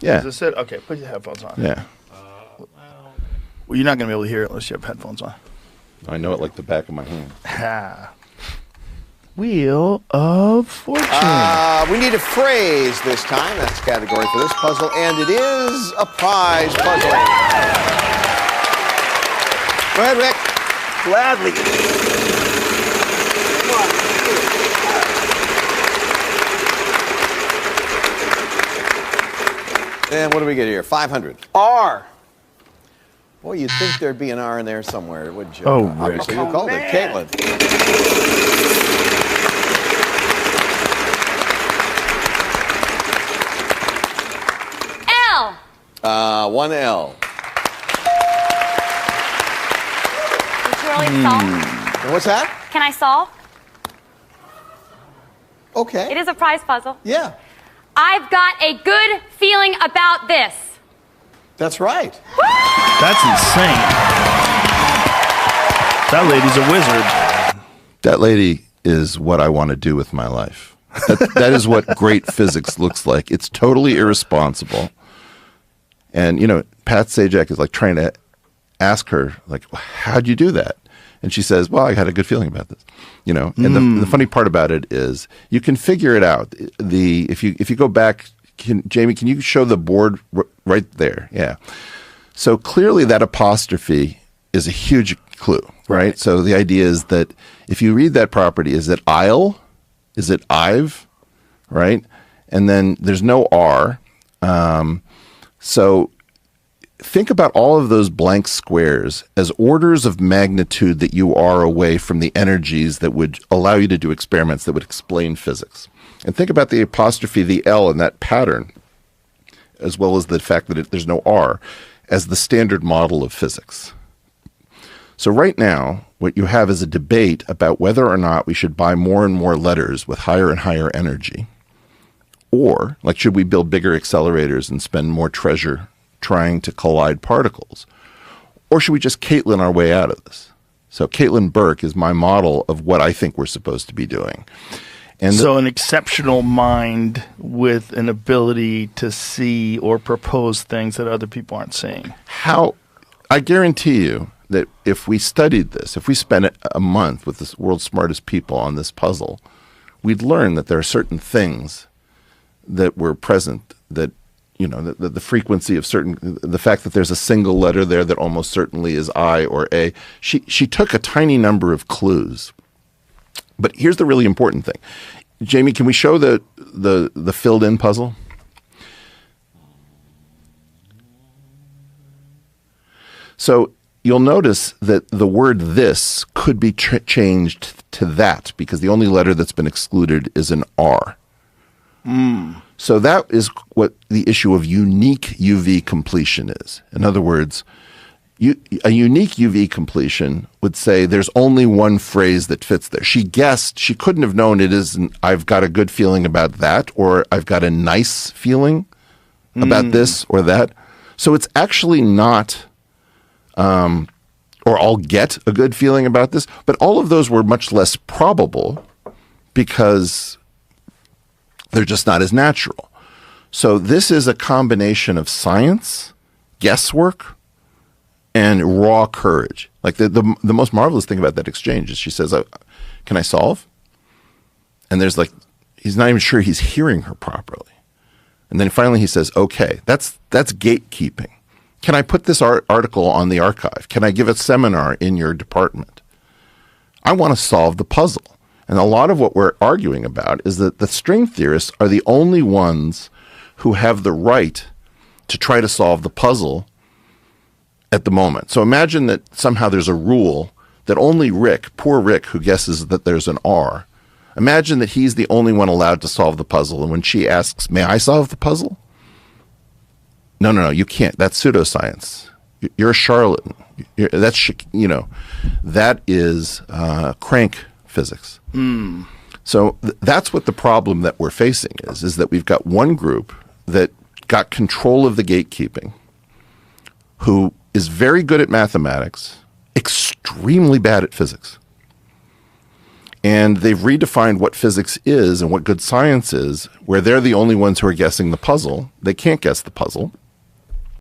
Yeah. Is this it? Okay, put your headphones on. Yeah. Well, you're not going to be able to hear it unless you have headphones on. I know it like the back of my hand. Wheel of Fortune. We need a phrase this time. That's the category for this puzzle, and it is a prize puzzle. Go ahead, Rick. Gladly. And what do we get here? 500. R. Boy, you'd think there'd be an R in there somewhere, wouldn't you? Oh, obviously Rick. you called it. Caitlin. L. One L. Did you really solve? And what's that? Can I solve? Okay. It is a prize puzzle. Yeah, I've got a good feeling about this. that's right. That's insane. That lady's a wizard. That lady is what I want to do with my life. That is what great physics looks like. It's totally irresponsible. And, you know, Pat Sajak is like trying to ask her, like, how'd you do that? And she says, well, I had a good feeling about this, you know. And the funny part about it is you can figure it out. If you go back, Jamie, can you show the board right there? Yeah. So clearly that apostrophe is a huge clue, right? So the idea is that if you read that property, is it I'll? Is it I've? Right? And then there's no R. So think about all of those blank squares as orders of magnitude that you are away from the energies that would allow you to do experiments that would explain physics. And think about the apostrophe, the L, and that pattern, as well as the fact that there's no R, as the standard model of physics. So right now, what you have is a debate about whether or not we should buy more and more letters with higher and higher energy. Or, like, should we build bigger accelerators and spend more treasure trying to collide particles? Or should we just Caitlin our way out of this? So Caitlin Burke is my model of what I think we're supposed to be doing. And so an exceptional mind with an ability to see or propose things that other people aren't seeing. How, I guarantee you that if we studied this, if we spent a month with the world's smartest people on this puzzle, we'd learn that there are certain things that were present, that, you know, the frequency of certain, the fact that there's a single letter there that almost certainly is I or A. She took a tiny number of clues. But here's the really important thing. Jamie, can we show the filled in puzzle? So you'll notice that the word this could be changed to that because the only letter that's been excluded is an R. So that is what the issue of unique UV completion is. In other words, a unique UV completion would say there's only one phrase that fits there. She guessed, she couldn't have known it isn't, I've got a good feeling about that, or I've got a nice feeling about this or that. So it's actually not, or I'll get a good feeling about this, but all of those were much less probable because they're just not as natural. So this is a combination of science, guesswork, and raw courage. Like the most marvelous thing about that exchange is she says, can I solve? And there's like, he's not even sure he's hearing her properly. And then finally he says, okay, that's gatekeeping. Can I put this article on the archive? Can I give a seminar in your department? I want to solve the puzzle. And a lot of what we're arguing about is that the string theorists are the only ones who have the right to try to solve the puzzle at the moment. So imagine that somehow there's a rule that only Rick, poor Rick, who guesses that there's an R, imagine that he's the only one allowed to solve the puzzle. And when she asks, may I solve the puzzle? No, you can't. That's pseudoscience. You're a charlatan. That is crank physics. So that's what the problem that we're facing is that we've got one group that got control of the gatekeeping, who is very good at mathematics, extremely bad at physics. And they've redefined what physics is and what good science is, where they're the only ones who are guessing the puzzle. They can't guess the puzzle.